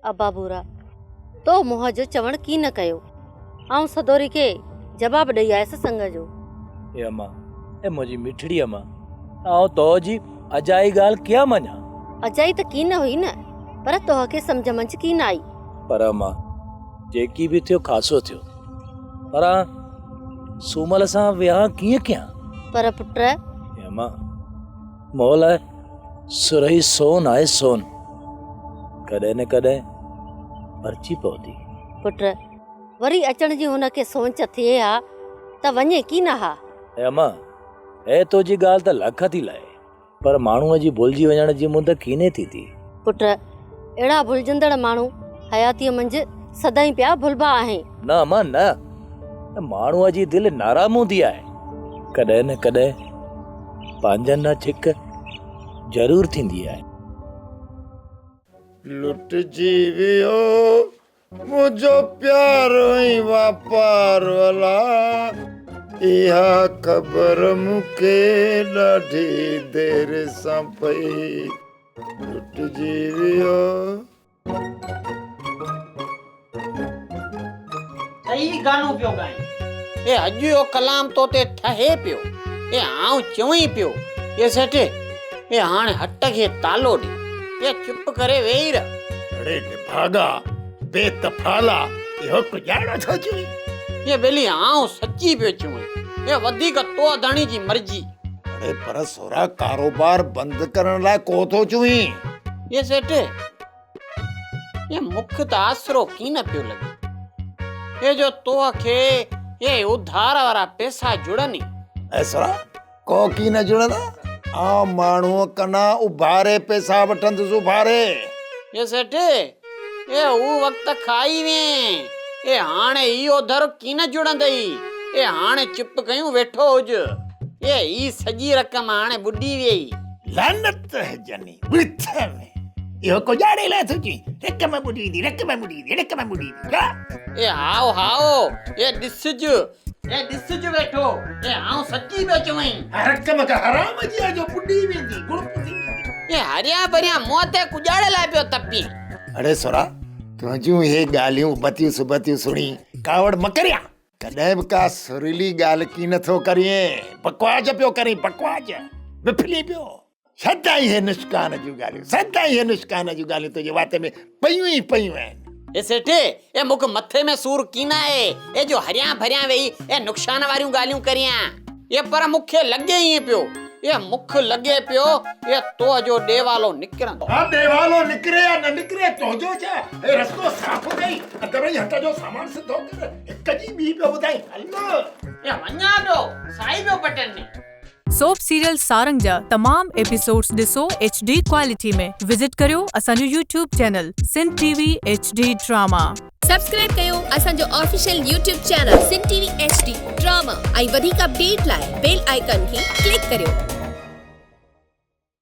अबा बुरा तो मुंह जो चवण की न कयो। आऊं सदोरी के जवाब ॾेई आयसि संग जो। ए अम्मा ए मुंहिंजी मिठड़ी अम्मा आऊं तो जी अजाई ॻाल्हि किया मञा। अजाई त की न हुई न, पर तोहखे सम्झ मंझ की न आई। पर अम्मा जेकी भी थियो खासो थियो, पर सूमल सां विहां कीअं कयां? पर पुट अम्मा मोल आहे सुरही सोन आहे सोन, कॾहिं न कॾहिं भरची पवंदी। पुट वरी अचण जी हुनखे सोच थिए हा त वञे की न हा। अम्मा ए तो जी ॻाल्हि त लख थी लाए, पर माण्हूअ जी भुलिजी वञण जी मुंद कीने थी थी। पुट अहिड़ा भुलजंदड़ माण्हू हयातीअ मंझि सदाईं पिया भुलबा आहिनि। न अम्मा न, माण्हूअ जी दिलि नाराम हूंदी आहे, कॾहिं न कॾहिं पंहिंजनि न छिक ज़रूर थींदी आहे। लुटजी वियो मुंहिंजो प्यारो ई वापार वाला, इहा ख़बर मूंखे ॾाढी देर सां पई। लुटजी वियो। सही गानो पियो गाए। ए अॼु जो कलाम तो ते ठहे पियो। ए आऊं चवई पियो ये सेठ ए हाणे हट खे तालो ॾे, ये चुप करे वेही रह। अरे भागा बेतफाला इहो कुजाड़ो थो चुई। ये बेली आऊं सच्ची पियो चवई, ये वधीक तो धणी जी मर्जी। अरे पर सोरा कारोबार बंद करण लाइ को थो चुई। ये सेठ ये मुख त आसरो की न पियो लगे। ये जो तो खे ये उधार वारा पैसा जुड़नी ऐसा को की न जुड़ना। आ माण्हू कना उभारे पैसा वठंदुसि उभारे। ये सेठ ये ऊ वक्त खाई वे। ए हाणे इहो दर की न जुड़ंदई। ए हाणे चुप कयूं वेठो हुज। ए ई सजी रकम हाणे बुडी वेई। लानत है जनी विथ में इहो को जाड़े ला थी रकम बुडी दी रकम बुडी दी रकम बुडी दी का। ए हाओ हाओ ए दिसज वेठो। ए आऊं सच्ची पियो चवई रकम का हराम जी जो बुडी वेंदी गुड़ पुदी। ए हरिया भरिया मोते कुजाड़े ला पियो तपी। अरे सोरा तुझू हे गालियूं बतियूं सुबतियूं सुणी कावड़ मकरिया। कॾहिं बि का सुरीली ॻाल्हि की नथो करिए। बकवास पियो करी बकवास बिफली पियो। सदाई हे निष्कान जूं ॻाल्हियूं सदाई हे निष्कान जूं ॻाल्हियूं तुंहिंजे वाते में पयूं ई पयूं आहिनि। ए सेठे ए मुख मथे में सूर कीना है। ए जो हरिया भरिया वेई ए नुकसान वारियूं गालियूं करियां। ये पर मुखे लगे ही पियो। ये मुख लगे पियो ये तो जो देवालो निकरंदो। हां देवालो निकरे या न निकरे तो जो छा ए रस्तो साफ हो गई अंदर हट जो सामान से धो कर कजी बी पे बुधाई हल्लो ये वन्या दो साई पियो बटन ने। सोप सीरियल सारंग जा तमाम एपिसोड्स ॾिसो HD क्वालिटी में। विजिट करियो असांजो YouTube channel Sindh TV HD drama. Subscribe कयो असांजो official YouTube channel Sindh TV HD drama. ऐं वधीक अपडेट लाइ बेल आइकन खे क्लिक करियो।